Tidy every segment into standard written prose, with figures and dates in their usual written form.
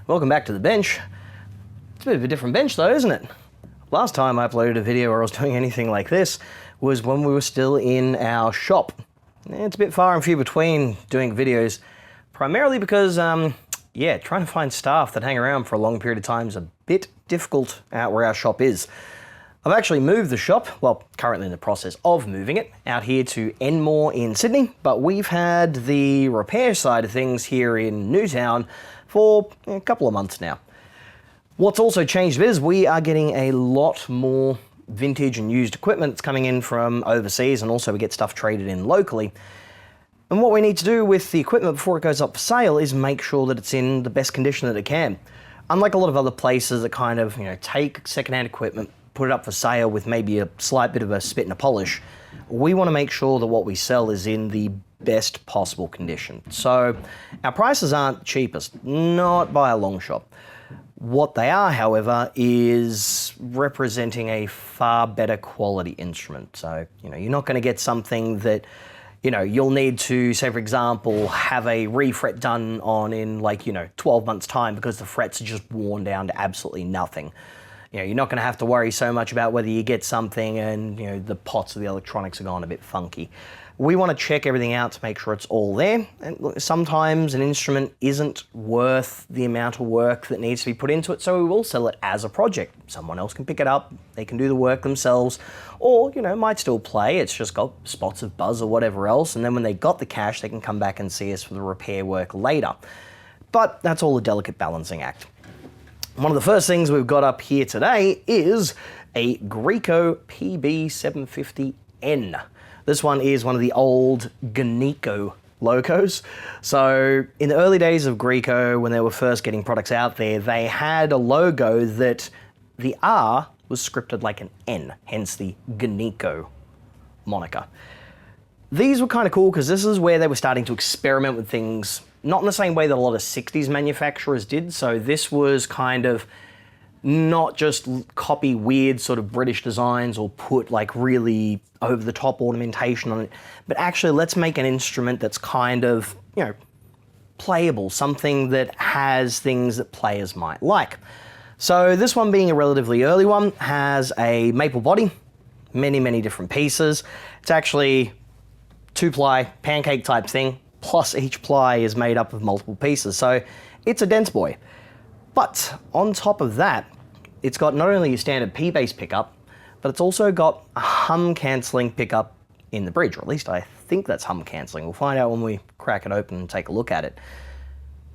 Welcome back to the bench. It's a bit of a different bench though, isn't it? Last time I uploaded a video where I was doing anything like this was when we were still in our shop. It's a bit far and few between doing videos, primarily because, trying to find staff that hang around for a long period of time is a bit difficult out where our shop is. I've actually moved the shop, well, currently in the process of moving it, out here to Enmore in Sydney, but we've had the repair side of things here in Newtown for a couple of months now. What's also changed is we are getting a lot more vintage and used equipment that's coming in from overseas, and also we get stuff traded in locally. And what we need to do with the equipment before it goes up for sale is make sure that it's in the best condition that it can. Unlike a lot of other places that kind of, take secondhand equipment, put it up for sale with maybe a slight bit of a spit and a polish, we want to make sure that what we sell is in the best possible condition. So our prices aren't cheapest, not by a long shot. What they are, however, is representing a far better quality instrument. So, you're not going to get something that, you'll need to, say for example, have a refret done on in 12 months time because the frets are just worn down to absolutely nothing. You're not going to have to worry so much about whether you get something and, the pots of the electronics are going a bit funky. We want to check everything out to make sure it's all there. And look, sometimes an instrument isn't worth the amount of work that needs to be put into it, so we will sell it as a project. Someone else can pick it up, they can do the work themselves, or, might still play, it's just got spots of buzz or whatever else, and then when they got the cash, they can come back and see us for the repair work later. But that's all a delicate balancing act. One of the first things we've got up here today is a Greco PB750N. This one is one of the old Greco logos. So in the early days of Greco, when they were first getting products out there, they had a logo that the R was scripted like an N, hence the Greco moniker. These were kind of cool because this is where they were starting to experiment with things, not in the same way that a lot of 60s manufacturers did. So this was kind of not just copy weird sort of British designs or put really over the top ornamentation on it, but actually let's make an instrument that's kind of, playable, something that has things that players might like. So this one, being a relatively early one, has a maple body, many different pieces. It's actually 2-ply pancake type thing, plus each ply is made up of multiple pieces. So it's a dense boy. But on top of that, it's got not only a standard P-bass pickup, but it's also got a hum cancelling pickup in the bridge, or at least I think that's hum cancelling. We'll find out when we crack it open and take a look at it.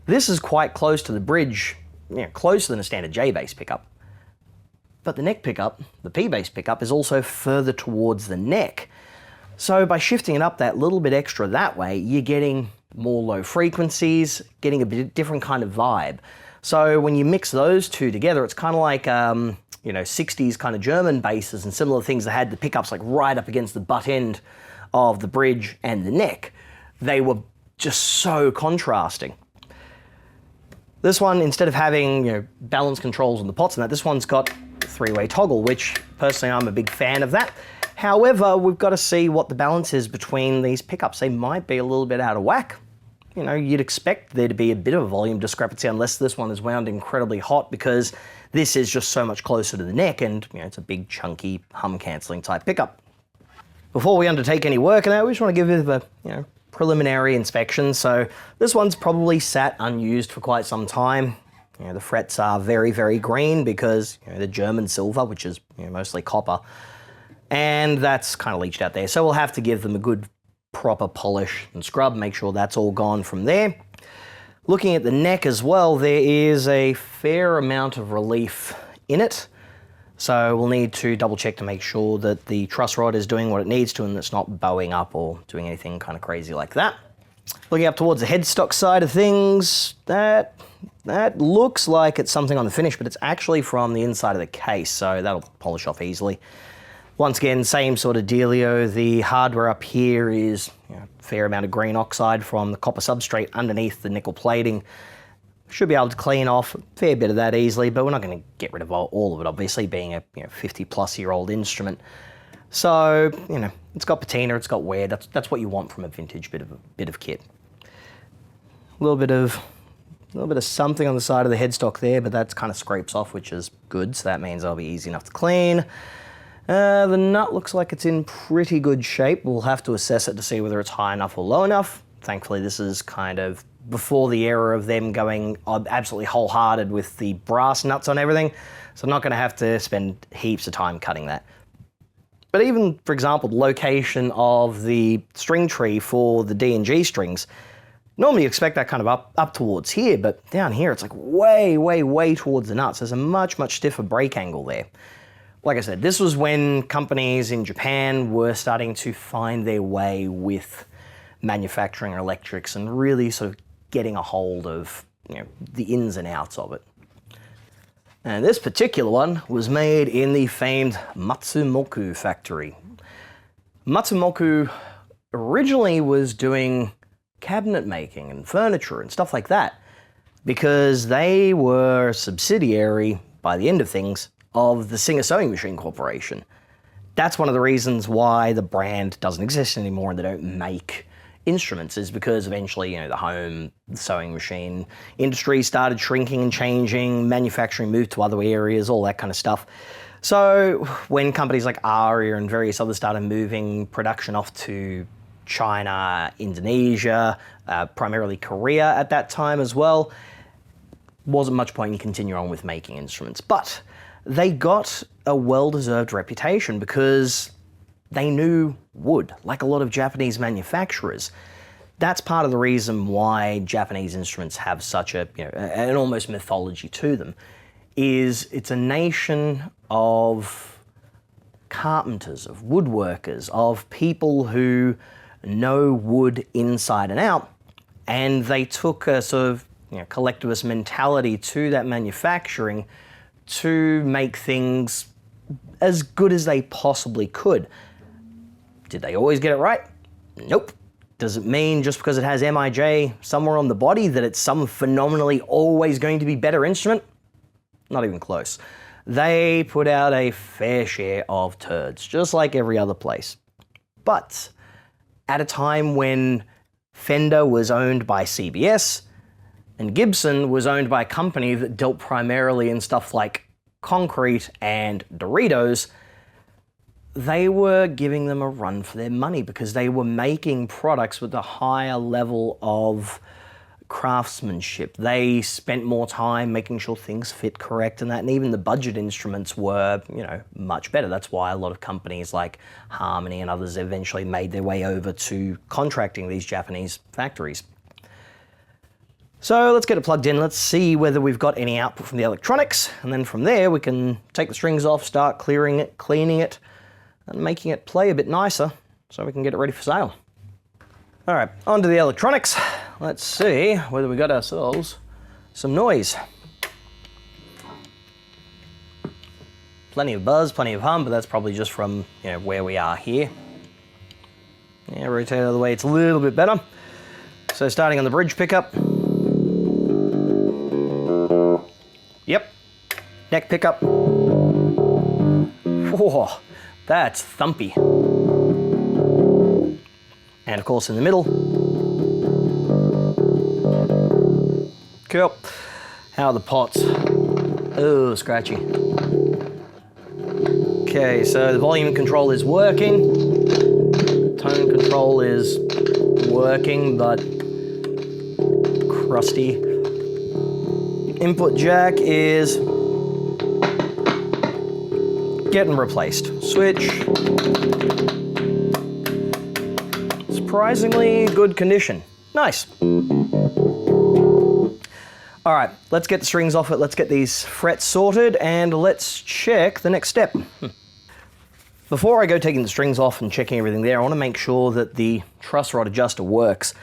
This is quite close to the bridge, closer than a standard J-bass pickup. But the neck pickup, the P-bass pickup, is also further towards the neck. So by shifting it up that little bit extra that way, you're getting more low frequencies, getting a bit different kind of vibe. So when you mix those two together, it's kind of like, 60s kind of German basses and similar things that had the pickups right up against the butt end of the bridge and the neck. They were just so contrasting. This one, instead of having, balance controls on the pots and that, this one's got a 3-way toggle, which personally I'm a big fan of that. However, we've got to see what the balance is between these pickups. They might be a little bit out of whack. You'd expect there to be a bit of a volume discrepancy unless this one is wound incredibly hot, because this is just so much closer to the neck and, it's a big chunky hum cancelling type pickup. Before we undertake any work on that, we just want to give it a preliminary inspection. So this one's probably sat unused for quite some time. The frets are very green because, the German silver, which is mostly copper, and that's kind of leached out there. So we'll have to give them a good proper polish and scrub, make sure that's all gone from there. Looking at the neck as well, there is a fair amount of relief in it. So we'll need to double check to make sure that the truss rod is doing what it needs to and it's not bowing up or doing anything kind of crazy like that. Looking up towards the headstock side of things, that looks like it's something on the finish, but it's actually from the inside of the case, so that'll polish off easily. Once again, same sort of dealio. The hardware up here is a fair amount of green oxide from the copper substrate underneath the nickel plating. Should be able to clean off a fair bit of that easily, but we're not going to get rid of all of it, obviously, being a 50-plus-year-old instrument. So, it's got patina, it's got wear. That's what you want from a vintage bit of kit. A little bit of little bit of something on the side of the headstock there, but that's kind of scrapes off, which is good, so that means that'll be easy enough to clean. The nut looks like it's in pretty good shape. We'll have to assess it to see whether it's high enough or low enough. Thankfully, this is kind of before the era of them going absolutely wholehearted with the brass nuts on everything, so I'm not going to have to spend heaps of time cutting that. But even, for example, the location of the string tree for the D and G strings, normally you expect that kind of up towards here, but down here it's like way towards the nuts. There's a much stiffer break angle there. Like I said, this was when companies in Japan were starting to find their way with manufacturing electrics and really sort of getting a hold of, you know, the ins and outs of it. And this particular one was made in the famed Matsumoku factory. Matsumoku originally was doing cabinet making and furniture and stuff like that because they were a subsidiary, by the end of things, of the Singer Sewing Machine Corporation. That's one of the reasons why the brand doesn't exist anymore and they don't make instruments, is because eventually, you know, the home sewing machine industry started shrinking and changing, manufacturing moved to other areas, all that kind of stuff. So when companies like Aria and various others started moving production off to China, Indonesia, primarily Korea at that time as well, wasn't much point in continuing on with making instruments. But they got a well-deserved reputation because they knew wood, like a lot of Japanese manufacturers. That's part of the reason why Japanese instruments have such a, you know, an almost mythology to them, is it's a nation of carpenters, of woodworkers, of people who know wood inside and out, and they took a sort of, you know, collectivist mentality to that manufacturing to make things as good as they possibly could. Did they always get it right? Nope. Does it mean just because it has MIJ somewhere on the body that it's some phenomenally always going to be better instrument? Not even close. They put out a fair share of turds, just like every other place. But at a time when Fender was owned by CBS, and Gibson was owned by a company that dealt primarily in stuff like concrete and Doritos, they were giving them a run for their money because they were making products with a higher level of craftsmanship. They spent more time making sure things fit correct and that, and even the budget instruments were, you know, much better. That's why a lot of companies like Harmony and others eventually made their way over to contracting these Japanese factories. So let's get it plugged in. Let's see whether we've got any output from the electronics, and then from there we can take the strings off, start clearing it, cleaning it, and making it play a bit nicer so we can get it ready for sale. All right, on to the electronics. Let's see whether we got ourselves some noise. Plenty of buzz, plenty of hum, but that's probably just from, you know, where we are here. Yeah, rotate out of the way, it's a little bit better. So starting on the bridge pickup. Yep, neck pickup. Whoa, that's thumpy. And of course in the middle. Cool. How are the pots? Oh, scratchy. Okay, so the volume control is working. Tone control is working, but crusty. Input jack is getting replaced. Switch. Surprisingly good condition. Nice. All right, let's get the strings off it. Let's get these frets sorted and let's check the next step. Before I go taking the strings off and checking everything there, I want to make sure that the truss rod adjuster works.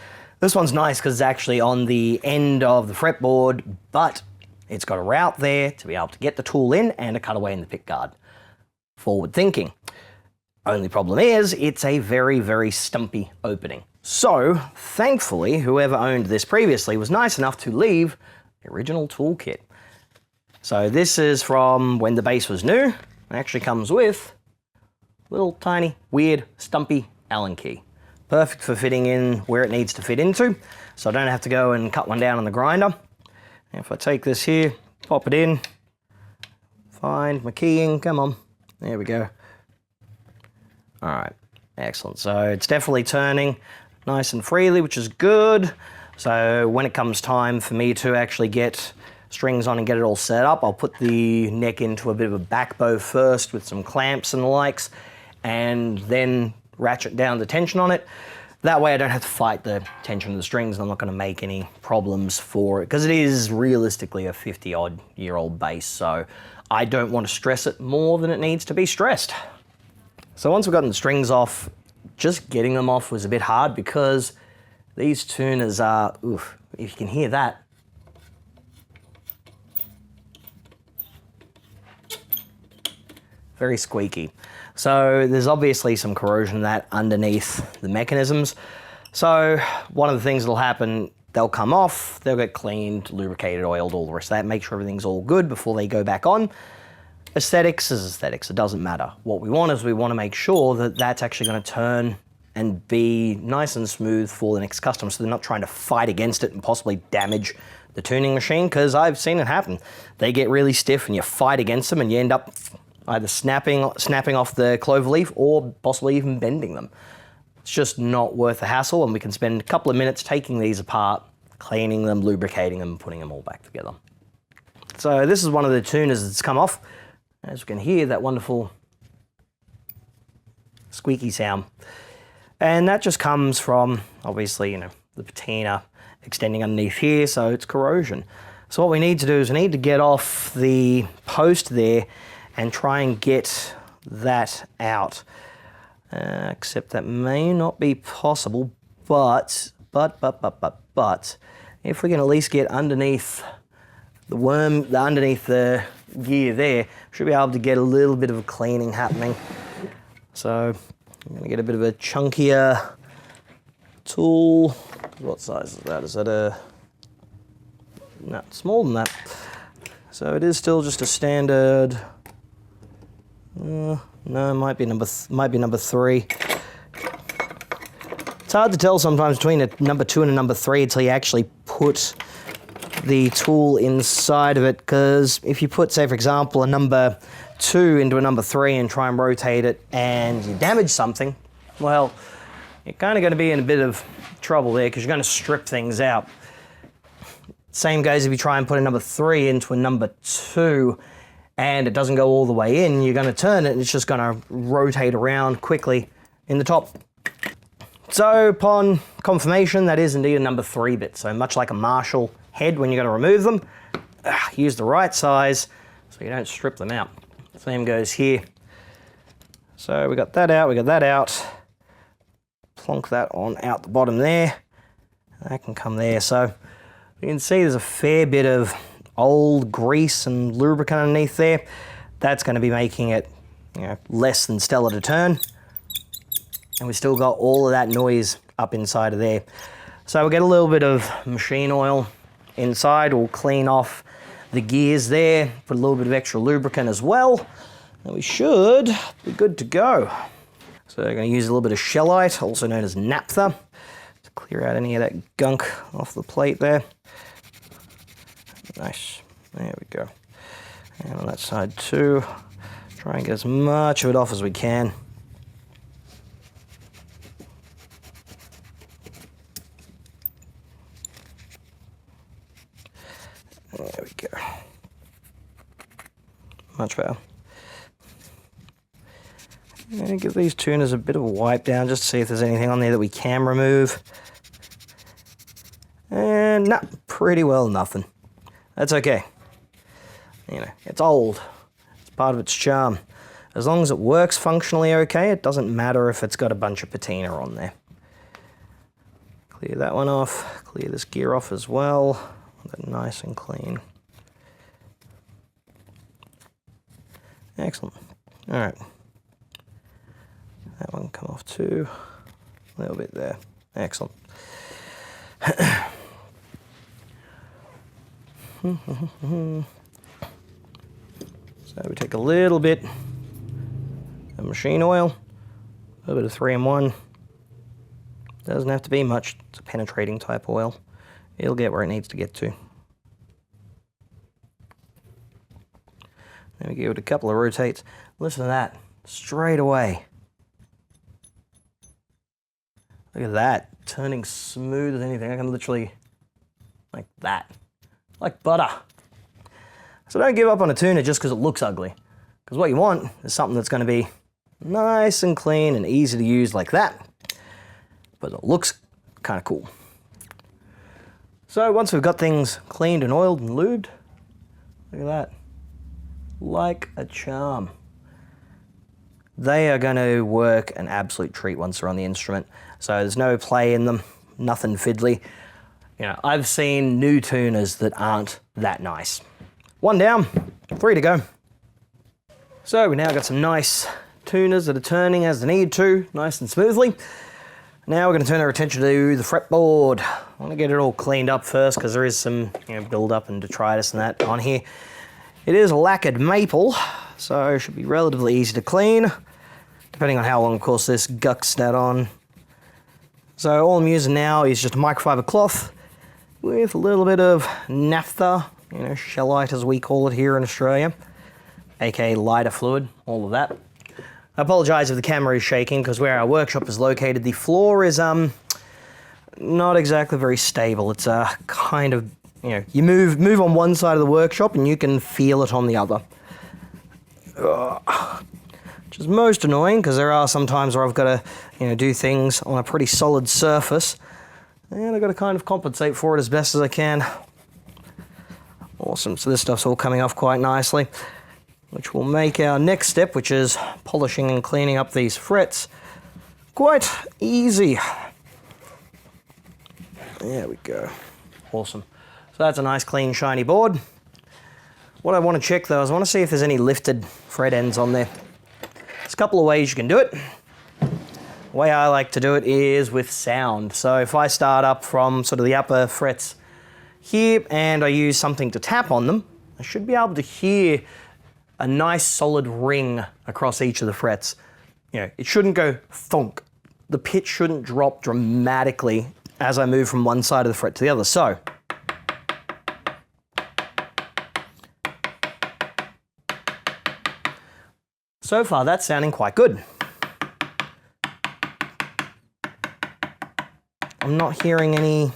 This one's nice because it's actually on the end of the fretboard, but it's got a route there to be able to get the tool in and a cutaway in the pick guard. Forward thinking. Only problem is it's a very stumpy opening. So thankfully, whoever owned this previously was nice enough to leave the original toolkit. So this is from when the base was new. It actually comes with a little tiny, weird, stumpy Allen key. Perfect for fitting in where it needs to fit into, so I don't have to go and cut one down on the grinder. If I take this here, pop it in, find my keying, come on, there we go. All right, excellent. So it's definitely turning nice and freely, which is good. So when it comes time for me to actually get strings on and get it all set up, I'll put the neck into a bit of a back bow first with some clamps and the likes, and then ratchet down the tension on it. That way I don't have to fight the tension of the strings, and I'm not going to make any problems for it, because it is realistically a 50-odd-year-old bass, so I don't want to stress it more than it needs to be stressed. So once we've gotten the strings off, just getting them off was a bit hard, because these tuners are, oof, if you can hear that, very squeaky. So there's obviously some corrosion of that underneath the mechanisms. So one of the things that'll happen, they'll come off, they'll get cleaned, lubricated, oiled, all the rest of that, make sure everything's all good before they go back on. Aesthetics is aesthetics, it doesn't matter. What we want is we want to make sure that that's actually going to turn and be nice and smooth for the next customer, so they're not trying to fight against it and possibly damage the tuning machine, because I've seen it happen. They get really stiff and you fight against them and you end up either snapping off the clover leaf or possibly even bending them. It's just not worth the hassle, and we can spend a couple of minutes taking these apart, cleaning them, lubricating them, and putting them all back together. So this is one of the tuners that's come off. As you can hear, that wonderful squeaky sound. And that just comes from, obviously, you know, the patina extending underneath here, so it's corrosion. So what we need to do is we need to get off the post there and try and get that out. Except that may not be possible, but if we can at least get underneath the worm, underneath the gear there, should be able to get a little bit of a cleaning happening. So I'm gonna get a bit of a chunkier tool. What size is that? Is that a, no, smaller than that. So it is still just a standard, no, it might be number 3. It's hard to tell sometimes between a number 2 and a number 3 until you actually put the tool inside of it, because if you put, say for example, a number 2 into a number 3 and try and rotate it and you damage something, well, you're kind of going to be in a bit of trouble there, because you're going to strip things out. Same goes if you try and put a number 3 into a number 2 and it doesn't go all the way in, you're going to turn it and it's just going to rotate around quickly in the top. So upon confirmation, that is indeed a number 3 bit. So much like a Marshall head when you're going to remove them, use the right size so you don't strip them out. Same goes here. So we got that out, we got that out. Plonk that on out the bottom there. That can come there. So you can see there's a fair bit of old grease and lubricant underneath there. That's going to be making it, you know, less than stellar to turn. And we've still got all of that noise up inside of there. So we'll get a little bit of machine oil inside. We'll clean off the gears there, put a little bit of extra lubricant as well, and we should be good to go. So I'm going to use a little bit of shellite, also known as naphtha, to clear out any of that gunk off the plate there. Nice, there we go. And on that side too, try and get as much of it off as we can. There we go. Much better. I'm going to give these tuners a bit of a wipe down just to see if there's anything on there that we can remove. And no, pretty well nothing. That's okay. You know, it's old. It's part of its charm. As long as it works functionally okay, it doesn't matter if it's got a bunch of patina on there. Clear that one off. Clear this gear off as well. That nice and clean. Excellent. All right. That one can come off too. A little bit there. Excellent. So we take a little bit of machine oil, a little bit of 3-in-1. Doesn't have to be much. It's a penetrating type oil. It'll get where it needs to get to. Then we give it a couple of rotates. Listen to that, straight away. Look at that, turning smooth as anything. I can literally, like that, like butter. So don't give up on a tuner just because it looks ugly. Because what you want is something that's going to be nice and clean and easy to use like that. But it looks kind of cool. So once we've got things cleaned and oiled and lubed, look at that, like a charm. They are going to work an absolute treat once they're on the instrument. So there's no play in them, nothing fiddly. You know, I've seen new tuners that aren't that nice. One down, 3 to go. So we now got some nice tuners that are turning as they need to, nice and smoothly. Now we're going to turn our attention to the fretboard. I want to get it all cleaned up first because there is some build up and detritus and that on here. It is lacquered maple, so it should be relatively easy to clean, depending on how long, of course, this gucks that on. So all I'm using now is just a microfiber cloth with a little bit of naphtha, shellite as we call it here in Australia, aka lighter fluid, all of that. I apologise if the camera is shaking because where our workshop is located, the floor is not exactly very stable. It's kind of, you move on one side of the workshop and you can feel it on the other. Which is most annoying because there are some times where I've got to, do things on a pretty solid surface and I've got to kind of compensate for it as best as I can. Awesome, so this stuff's all coming off quite nicely, which will make our next step, which is polishing and cleaning up these frets, quite easy. There we go. Awesome. So that's a nice, clean, shiny board. What I want to check though is I want to see if there's any lifted fret ends on there. There's a couple of ways you can do it. The way I like to do it is with sound. So if I start up from sort of the upper frets here and I use something to tap on them, I should be able to hear a nice solid ring across each of the frets. It shouldn't go thunk. The pitch shouldn't drop dramatically as I move from one side of the fret to the other. So far that's sounding quite good. I'm not hearing any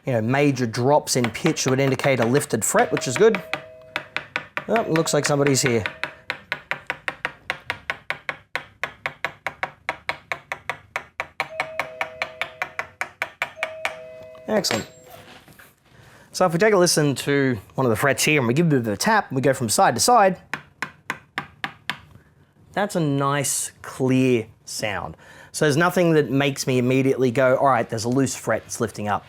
major drops in pitch that would indicate a lifted fret, which is good. Oh, it looks like somebody's here. Excellent. So if we take a listen to one of the frets here and we give it a bit of a tap, and we go from side to side, that's a nice, clear sound. So there's nothing that makes me immediately go, all right, there's a loose fret, it's lifting up.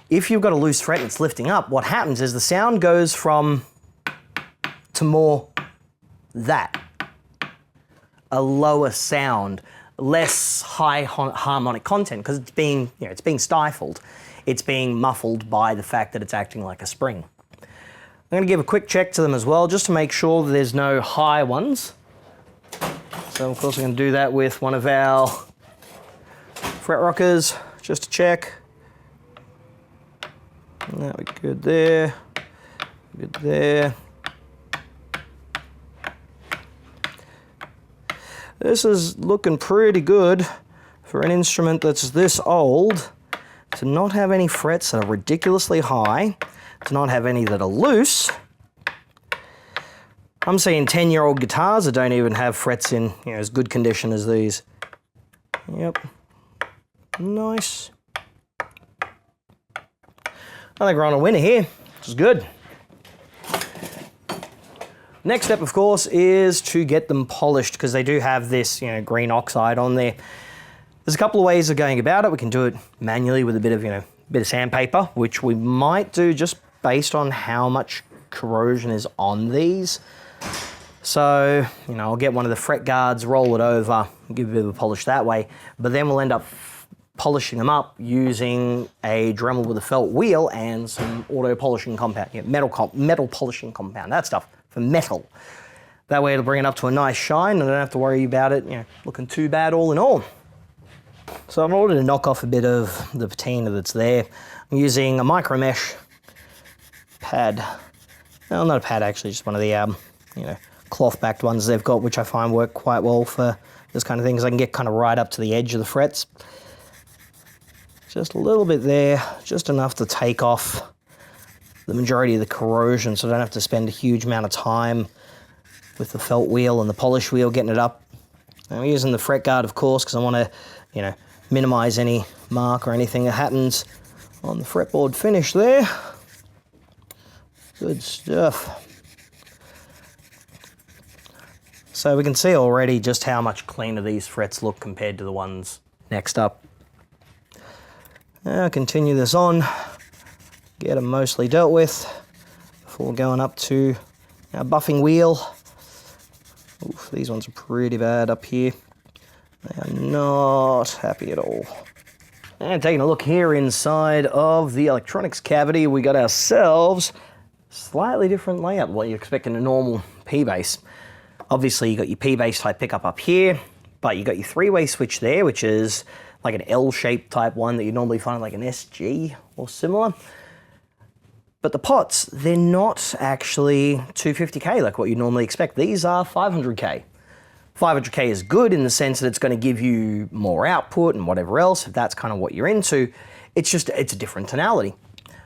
If you've got a loose fret and it's lifting up, what happens is the sound goes from to more that. A lower sound, less high harmonic content because it's being, it's being stifled. It's being muffled by the fact that it's acting like a spring. I'm going to give a quick check to them as well just to make sure that there's no high ones. So of course I'm going to do that with one of our fret rockers just to check. That we're good there, good there. This is looking pretty good for an instrument that's this old, to not have any frets that are ridiculously high, to not have any that are loose. I'm seeing 10-year-old guitars that don't even have frets in as good condition as these. Yep, nice. I think we're on a winner here, which is good. Next step, of course, is to get them polished because they do have this, green oxide on there. There's a couple of ways of going about it. We can do it manually with a bit of sandpaper, which we might do just based on how much corrosion is on these. So, I'll get one of the fret guards, roll it over, give a bit of a polish that way, but then we'll end up polishing them up using a Dremel with a felt wheel and some auto polishing compound, metal polishing compound, that stuff for metal. That way it'll bring it up to a nice shine and I don't have to worry about it looking too bad all in all. So in order to knock off a bit of the patina that's there, I'm using a micro mesh pad. Well, not a pad actually, just one of the you know, cloth-backed ones they've got, which I find work quite well for this kind of thing, because I can get kind of right up to the edge of the frets. Just a little bit there, just enough to take off the majority of the corrosion, so I don't have to spend a huge amount of time with the felt wheel and the polish wheel getting it up. I'm using the fret guard, of course, because I want to, you know, minimize any mark or anything that happens on the fretboard finish there. Good stuff. So we can see already just how much cleaner these frets look compared to the ones next up. Now continue this on, get them mostly dealt with before going up to our buffing wheel. Oof, these ones are pretty bad up here. They are not happy at all. And taking a look here inside of the electronics cavity, we got ourselves a slightly different layout than what you expect in a normal P-base. Obviously you got your P-base type pickup up here, but you got your three-way switch there, which is like an L-shaped type one that you normally find like an SG or similar. But the pots, they're not actually 250K like what you normally expect. These are 500K. 500K is good in the sense that it's going to give you more output and whatever else, if that's kind of what you're into. It's a different tonality.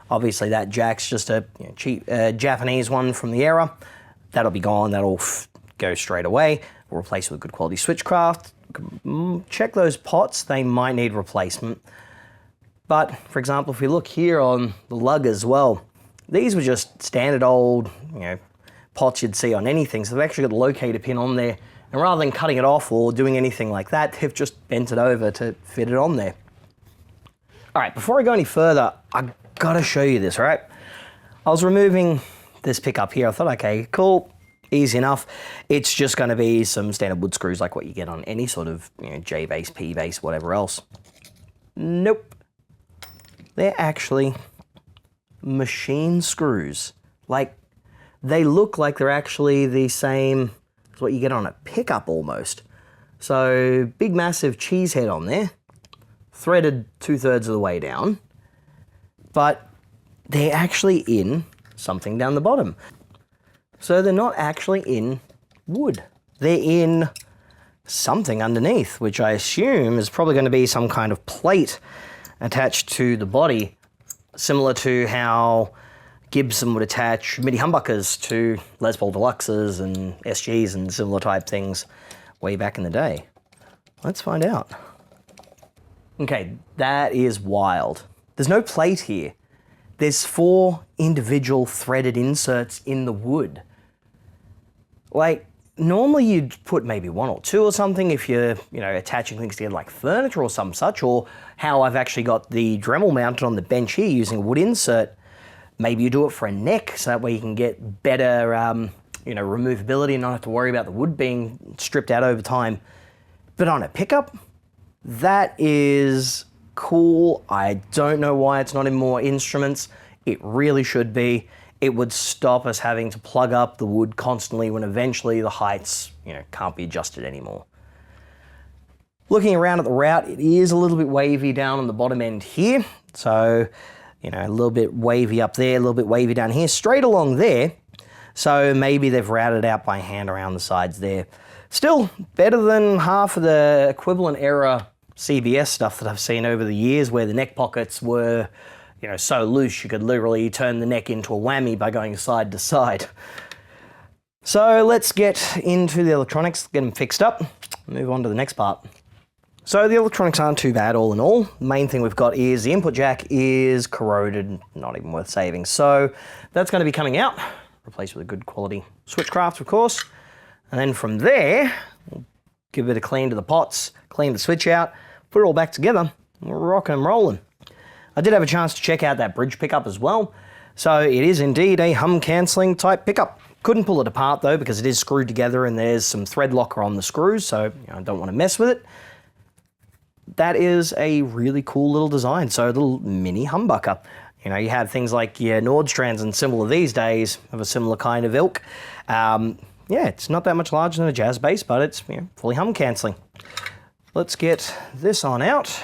Obviously that jack's just a cheap Japanese one from the era. That'll be gone, that'll go straight away. We'll replace it with good quality switchcraft. Check those pots, they might need replacement. But for example, if we look here on the lug as well, these were just standard old, pots you'd see on anything. So they've actually got a locator pin on there, and rather than cutting it off or doing anything like that, they've just bent it over to fit it on there. All right, before I go any further, I gotta show you this, all right? I was removing this pickup here. I thought, okay, cool, easy enough. It's just gonna be some standard wood screws like what you get on any sort of J-base, P-base, whatever else. Nope. They're actually machine screws. Like, they look like they're actually the same as what you get on a pickup almost. So big massive cheese head on there, threaded 2/3 of the way down, but they're actually in something down the bottom. So they're not actually in wood. They're in something underneath, which I assume is probably going to be some kind of plate attached to the body, similar to how Gibson would attach MIDI humbuckers to Les Paul Deluxes and SGs and similar type things way back in the day. Let's find out. Okay, that is wild. There's no plate here. There's 4 individual threaded inserts in the wood. Like, normally you'd put maybe 1 or 2 or something if you're, attaching things together like furniture or some such, or how I've actually got the Dremel mounted on the bench here using a wood insert. Maybe you do it for a neck, so that way you can get better, removability and not have to worry about the wood being stripped out over time. But on a pickup, that is cool. I don't know why it's not in more instruments. It really should be. It would stop us having to plug up the wood constantly when eventually the heights, can't be adjusted anymore. Looking around at the route, it is a little bit wavy down on the bottom end here. So, a little bit wavy up there, a little bit wavy down here, straight along there. So maybe they've routed out by hand around the sides there. Still better than half of the equivalent era CBS stuff that I've seen over the years, where the neck pockets were so loose you could literally turn the neck into a whammy by going side to side. So let's get into the electronics, get them fixed up, move on to the next part. So the electronics aren't too bad all in all. The main thing we've got is the input jack is corroded, not even worth saving. So that's going to be coming out, replaced with a good quality switchcraft, of course. And then from there, we'll give a bit of clean to the pots, clean the switch out, put it all back together, and we're rocking and rolling. I did have a chance to check out that bridge pickup as well. So it is indeed a hum cancelling type pickup. Couldn't pull it apart though, because it is screwed together and there's some thread locker on the screws, so I don't want to mess with it. That is a really cool little design. So a little mini humbucker. You have things like your Nordstrands and similar these days of a similar kind of ilk. Yeah, it's not that much larger than a jazz bass, but it's fully hum cancelling. Let's get this on out.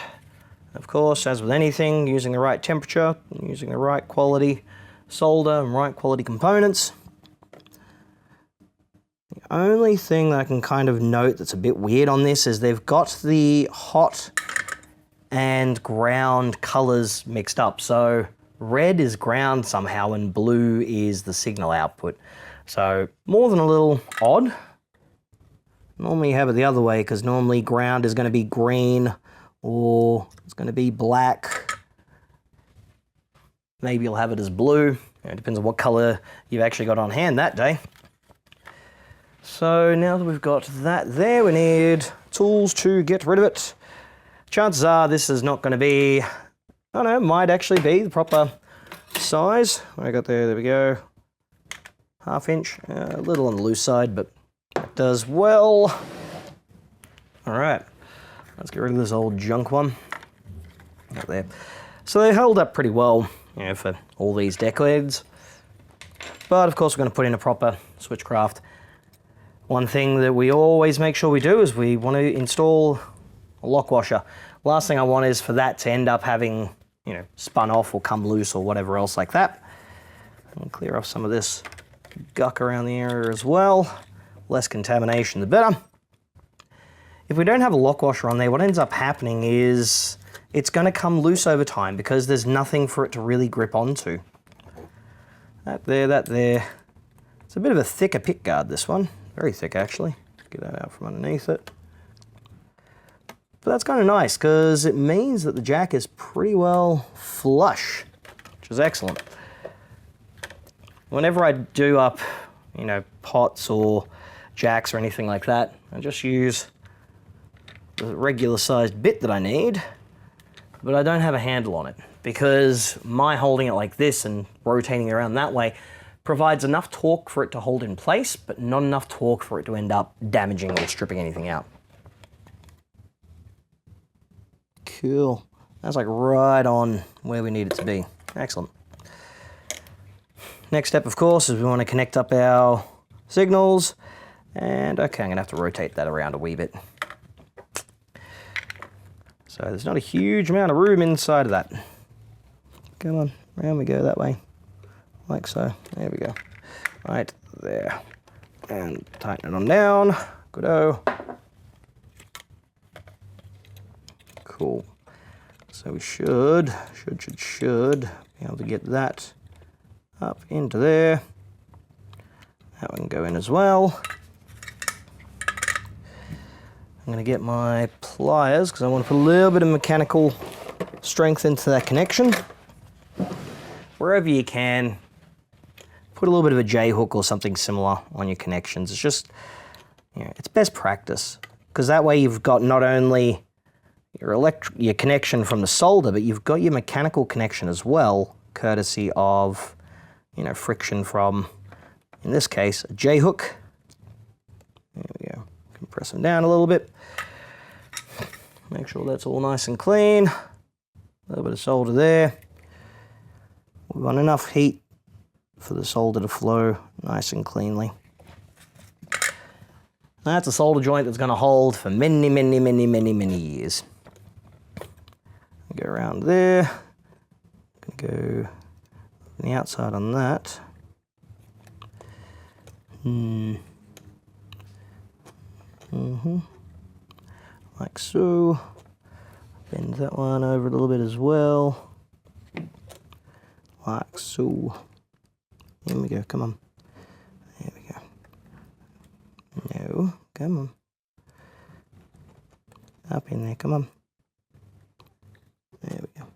Of course, as with anything, using the right temperature, using the right quality solder and right quality components. only thing that I can kind of note that's a bit weird on this is they've got the hot and ground colors mixed up. So red is ground somehow and blue is the signal output. So more than a little odd. Normally you have it the other way because normally ground is going to be green or it's going to be black. Maybe you'll have it as blue. It depends on what color you've actually got on hand that day. So now that we've got that there, we need tools to get rid of it. Chances are this is not going to be, I don't know, might actually be the proper size. What I got there we go. 1/2 inch, a little on the loose side, but it does well. All right, let's get rid of this old junk one. Out there. So they held up pretty well, you know, for all these decades. But of course we're going to put in a proper switchcraft. One thing that we always make sure we do is we want to install a lock washer. Last thing I want is for that to end up having, you know, spun off or come loose or whatever else like that. And clear off some of this guck around the area as well. Less contamination, the better. If we don't have a lock washer on there, what ends up happening is it's going to come loose over time because there's nothing for it to really grip onto. That there. It's a bit of a thicker pick guard, this one. Very thick, actually. Get that out from underneath it. But that's kind of nice because it means that the jack is pretty well flush, which is excellent. Whenever I do up, you know, pots or jacks or anything like that, I just use the regular sized bit that I need, but I don't have a handle on it because my holding it like this and rotating around that way provides enough torque for it to hold in place, but not enough torque for it to end up damaging or stripping anything out. Cool. That's like right on where we need it to be. Excellent. Next step, of course, is we want to connect up our signals. And okay, I'm going to have to rotate that around a wee bit. So there's not a huge amount of room inside of that. Come on, round we go that way. Like so. There we go. Right there. And tighten it on down. Good-o. Cool. So we should be able to get that up into there. That one can go in as well. I'm going to get my pliers because I want to put a little bit of mechanical strength into that connection. Wherever you can, put a little bit of a J-hook or something similar on your connections. It's just, you know, it's best practice because that way you've got not only your connection from the solder, but you've got your mechanical connection as well, courtesy of, you know, friction from, in this case, a J-hook. There we go. Compress them down a little bit. Make sure that's all nice and clean. A little bit of solder there. We want enough heat for the solder to flow nice and cleanly. That's a solder joint that's going to hold for many, many, many, many, many years. Go around there. Go on the outside on that. Like so. Bend that one over a little bit as well. Like so. Here we go, come on. There we go. No, come on. Up in there, come on. There we go.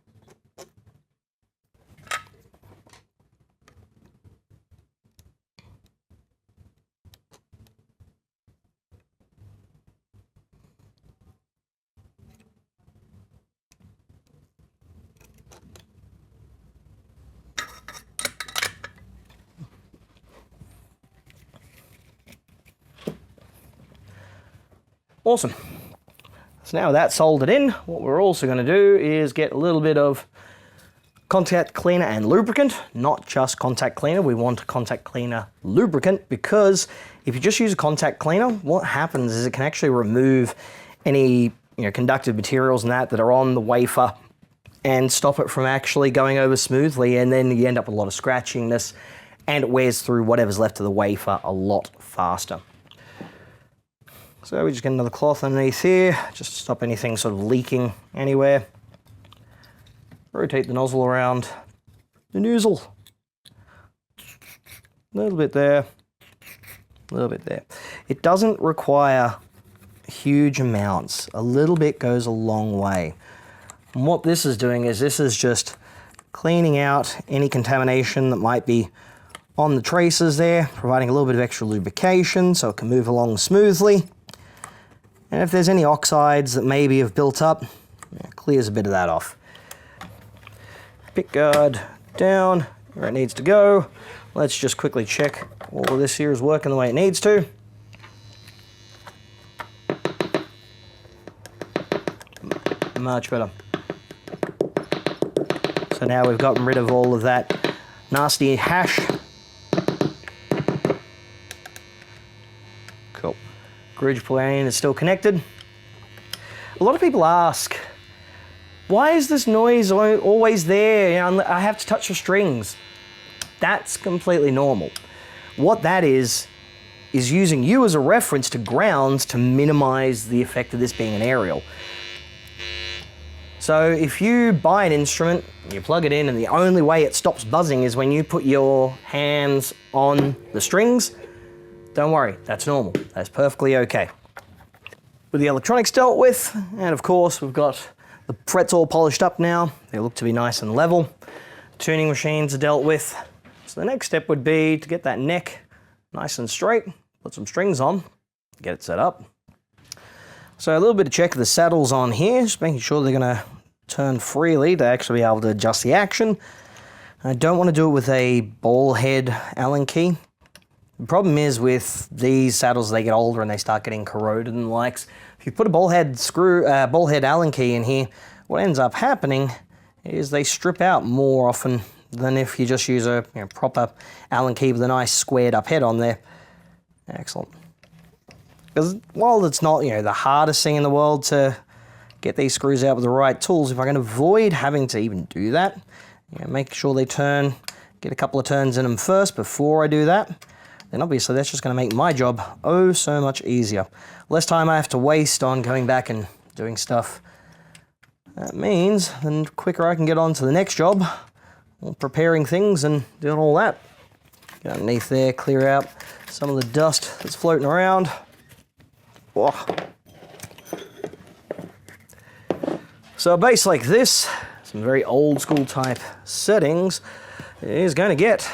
Awesome. So now that's soldered in, what we're also going to do is get a little bit of contact cleaner and lubricant, not just contact cleaner. We want a contact cleaner lubricant because if you just use a contact cleaner, what happens is it can actually remove any, conductive materials and that are on the wafer and stop it from actually going over smoothly, and then you end up with a lot of scratchiness and it wears through whatever's left of the wafer a lot faster. So we just get another cloth underneath here, just to stop anything sort of leaking anywhere. Rotate the nozzle around the nozzle. A little bit there, a little bit there. It doesn't require huge amounts. A little bit goes a long way. And what this is doing is this is just cleaning out any contamination that might be on the traces there, providing a little bit of extra lubrication so it can move along smoothly. And if there's any oxides that maybe have built up, it clears a bit of that off. Pick guard down where it needs to go. Let's just quickly check all of this here is working the way it needs to. Much better. So now we've gotten rid of all of that nasty hash. Cool. Bridge plane is still connected. A lot of people ask, why is this noise always there? You know, I have to touch the strings. That's completely normal. What that is using you as a reference to grounds to minimize the effect of this being an aerial. So if you buy an instrument, you plug it in, and the only way it stops buzzing is when you put your hands on the strings, don't worry, that's normal. That's perfectly okay. With the electronics dealt with, and of course we've got the frets all polished up now. They look to be nice and level. Tuning machines are dealt with. So the next step would be to get that neck nice and straight, put some strings on, get it set up. So a little bit of check of the saddles on here, just making sure they're gonna turn freely to actually be able to adjust the action. I don't want to do it with a ball head Allen key. The problem is with these saddles, they get older and they start getting corroded and the likes. If you put a ball head Allen key in here, what ends up happening is they strip out more often than if you just use a proper Allen key with a nice squared up head on there. Excellent. Because while it's not the hardest thing in the world to get these screws out with the right tools, if I can avoid having to even do that, make sure they turn, get a couple of turns in them first before I do that, then obviously that's just going to make my job oh so much easier. Less time I have to waste on going back and doing stuff. That means the quicker I can get on to the next job, preparing things and doing all that. Get underneath there, clear out some of the dust that's floating around. Oh. So a base like this, some very old school type settings, is going to get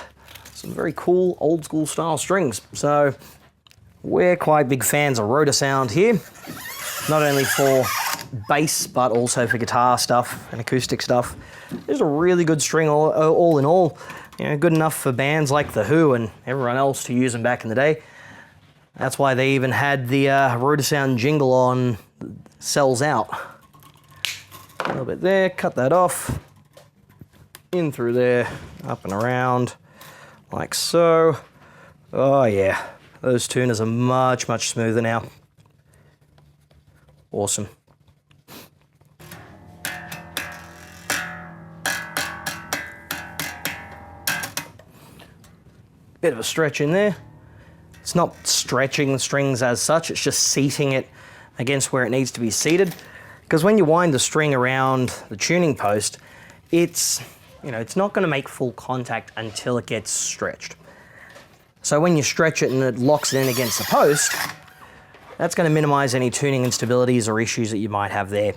some very cool old school style strings. So we're quite big fans of rotor sound here, not only for bass but also for guitar stuff and acoustic stuff. There's a really good string all in all, good enough for bands like The Who and everyone else to use them back in the day. That's why they even had the rotor sound jingle on Sells Out. A little bit there, cut that off, in through there, up and around, like so. Oh yeah, those tuners are much, much smoother now. Awesome. Bit of a stretch in there. It's not stretching the strings as such, it's just seating it against where it needs to be seated. Because when you wind the string around the tuning post, it's not going to make full contact until it gets stretched. So when you stretch it and it locks it in against the post, that's going to minimize any tuning instabilities or issues that you might have there.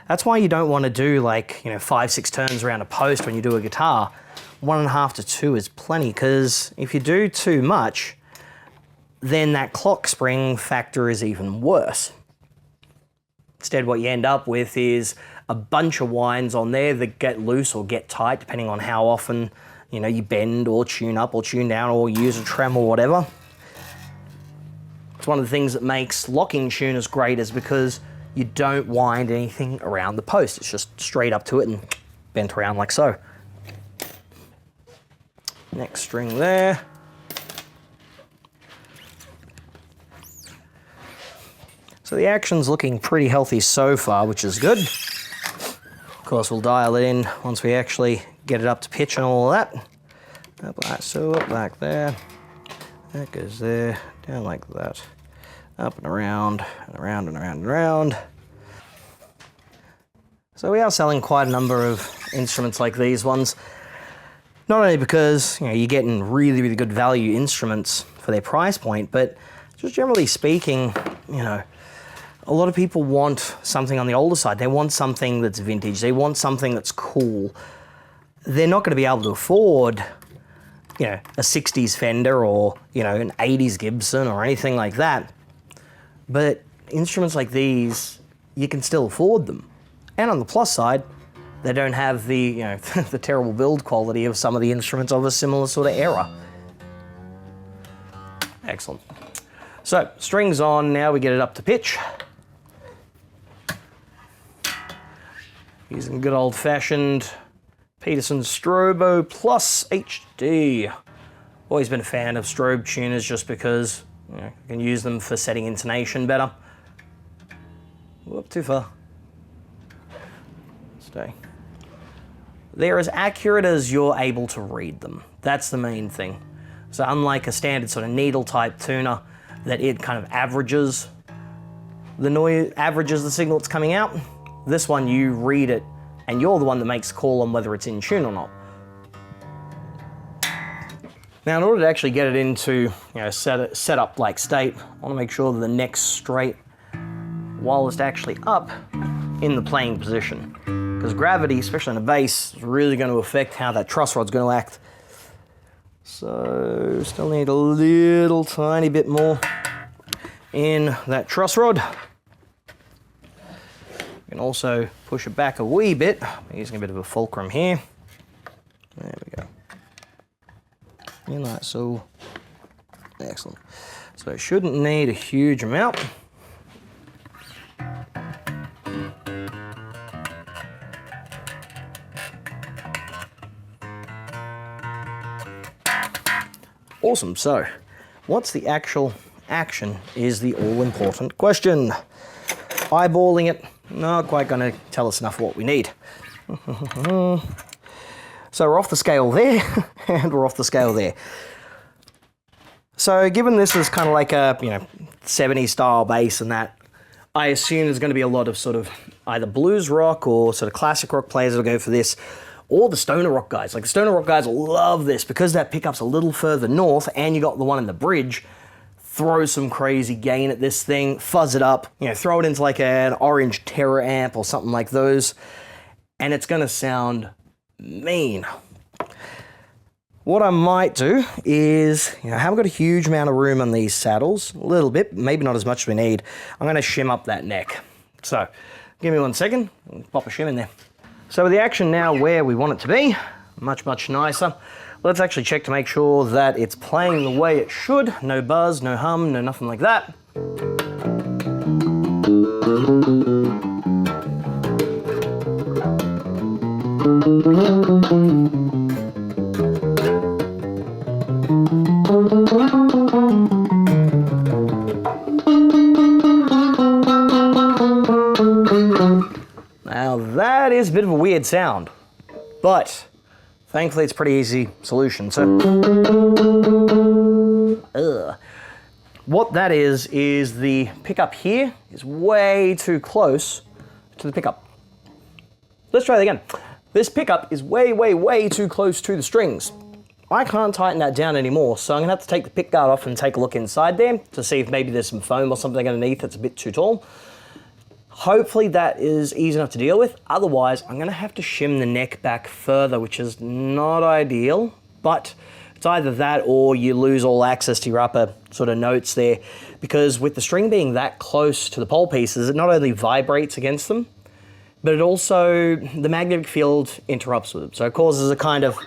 That's why you don't want to do 5-6 turns around a post when you do a guitar. 1.5 to 2 is plenty, because if you do too much, then that clock spring factor is even worse. Instead, what you end up with is a bunch of winds on there that get loose or get tight, depending on how often you bend or tune up or tune down or use a trem or whatever. It's one of the things that makes locking tuners great, is because you don't wind anything around the post. It's just straight up to it and bent around like so. Next string there. So the action's looking pretty healthy so far, which is good. Of course, we'll dial it in once we actually get it up to pitch and all of that. Up like so, up like there. That goes there, down like that. Up and around, and around, and around, and around. So we are selling quite a number of instruments like these ones. Not only because you're getting really, really good value instruments for their price point, but just generally speaking, a lot of people want something on the older side. They want something that's vintage. They want something that's cool. They're not going to be able to afford, a 60s Fender or, an 80s Gibson or anything like that. But instruments like these, you can still afford them. And on the plus side, they don't have the, the terrible build quality of some of the instruments of a similar sort of era. Excellent. So, strings on, now we get it up to pitch. Using good old-fashioned Peterson Strobo Plus HD. Always been a fan of strobe tuners just because you can use them for setting intonation better. Whoop, too far. Stay. They're as accurate as you're able to read them. That's the main thing. So unlike a standard sort of needle type tuner that it kind of averages the noise, averages the signal that's coming out, this one you read it and you're the one that makes a call on whether it's in tune or not. Now in order to actually get it into set up like state, I want to make sure that the neck's straight while it's actually up in the playing position. Because gravity, especially in a bass, is really going to affect how that truss rod's going to act. So still need a little tiny bit more in that truss rod. You can also push it back a wee bit. I'm using a bit of a fulcrum here. There we go. Like so. Excellent. So it shouldn't need a huge amount. Awesome. So what's the actual action is the all-important question. Eyeballing it, not quite going to tell us enough of what we need. So we're off the scale there, and we're off the scale there. So given this is kind of like a 70s style bass and that, I assume there's going to be a lot of sort of either blues rock or sort of classic rock players that'll go for this, or the stoner rock guys. Like the stoner rock guys will love this because that pickup's a little further north and you got the one in the bridge. Throw some crazy gain at this thing, fuzz it up, throw it into like an orange Terror amp or something like those, and it's going to sound mean. What I might do is, I haven't got a huge amount of room on these saddles, a little bit, maybe not as much as we need. I'm going to shim up that neck. So, give me 1 second, I'll pop a shim in there. So with the action now where we want it to be, much, much nicer. Let's actually check to make sure that it's playing the way it should. No buzz, no hum, no nothing like that. Now that is a bit of a weird sound, but thankfully it's a pretty easy solution. So, what that is the pickup here is way too close to the pickup. Let's try that again. This pickup is way, way, way too close to the strings. I can't tighten that down anymore, so I'm gonna have to take the pick guard off and take a look inside there to see if maybe there's some foam or something underneath that's a bit too tall. Hopefully that is easy enough to deal with. Otherwise, I'm gonna have to shim the neck back further, which is not ideal, but it's either that or you lose all access to your upper sort of notes there, because with the string being that close to the pole pieces, it not only vibrates against them, but it also, the magnetic field interrupts with them. So it causes a kind of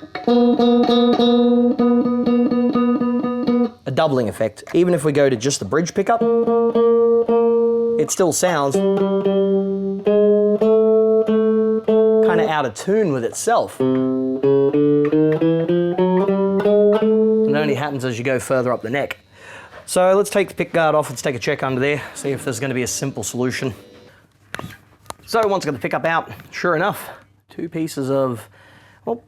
a doubling effect. Even if we go to just the bridge pickup, it still sounds kind of out of tune with itself. And it only happens as you go further up the neck. So let's take the pick guard off, let's take a check under there, see if there's going to be a simple solution. So once I got the pickup out, sure enough, two pieces of, well,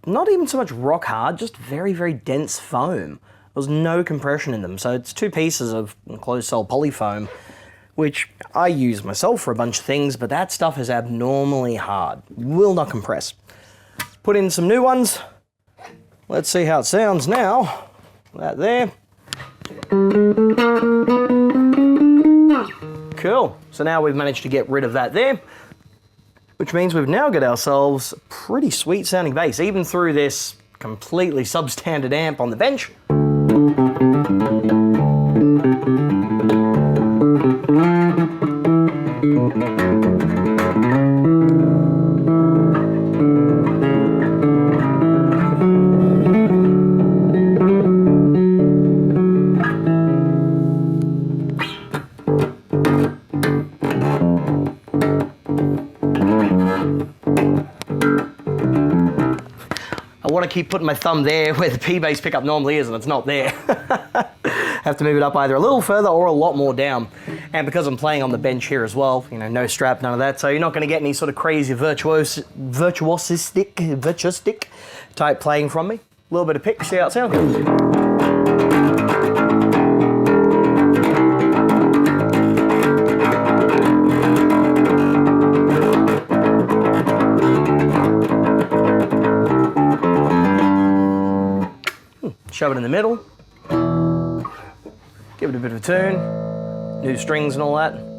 not even so much rock hard, just very, very dense foam. was no compression in them. So it's two pieces of closed cell polyfoam, which I use myself for a bunch of things, but that stuff is abnormally hard. Will not compress. Put in some new ones. Let's see how it sounds now. That there. Cool. So now we've managed to get rid of that there, which means we've now got ourselves a pretty sweet sounding bass, even through this completely substandard amp on the bench. I want to keep putting my thumb there where the P bass pickup normally is, and it's not there. Have to move it up either a little further or a lot more down. And because I'm playing on the bench here as well, you know, no strap, none of that, so you're not going to get any sort of crazy virtuosic type playing from me. A little bit of pick, see how it sounds. Shove it in the middle, give it a bit of a tune, new strings and all that.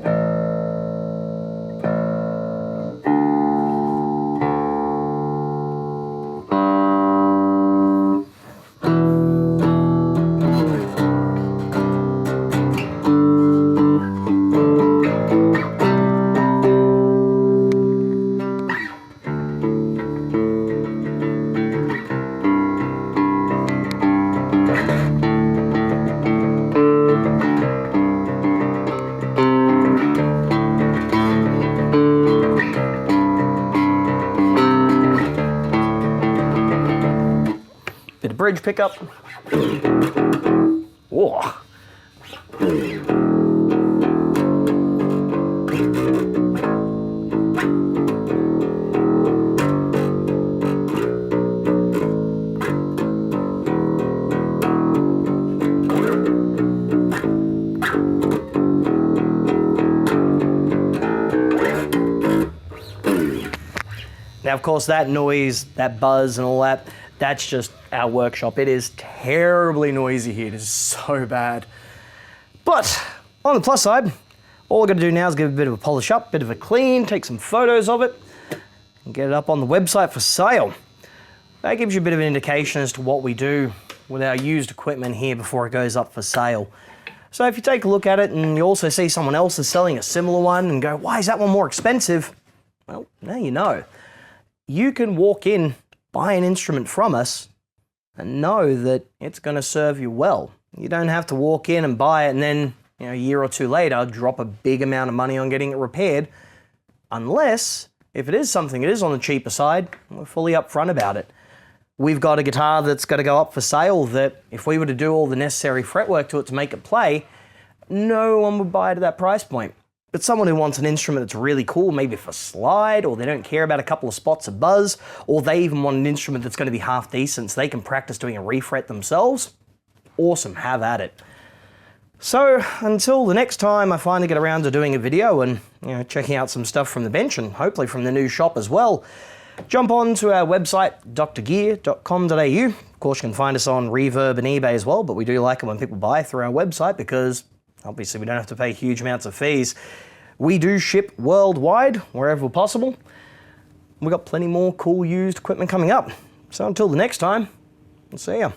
Bit of bridge pickup. Whoa. Now, of course, that noise, that buzz and all that, that's just our workshop. It is terribly noisy here. It is so bad. But on the plus side, all I've got to do now is give it a bit of a polish up, bit of a clean, take some photos of it, and get it up on the website for sale. That gives you a bit of an indication as to what we do with our used equipment here before it goes up for sale. So if you take a look at it and you also see someone else is selling a similar one and go, why is that one more expensive? Well, now you know. You can walk in, buy an instrument from us, and know that it's going to serve you well. You don't have to walk in and buy it and then, you know, a year or two later, drop a big amount of money on getting it repaired, unless, if it is something that is on the cheaper side, we're fully upfront about it. We've got a guitar that's got to go up for sale that, if we were to do all the necessary fretwork to it to make it play, no one would buy it at that price point. But someone who wants an instrument that's really cool, maybe for slide, or they don't care about a couple of spots of buzz, or they even want an instrument that's going to be half decent so they can practice doing a refret themselves, awesome, have at it. So until the next time I finally get around to doing a video and, you know, checking out some stuff from the bench and hopefully from the new shop as well, jump on to our website, drgear.com.au. Of course, you can find us on Reverb and eBay as well, but we do like it when people buy through our website because obviously we don't have to pay huge amounts of fees. We do ship worldwide, wherever possible. We've got plenty more cool used equipment coming up. So until the next time, I'll see ya.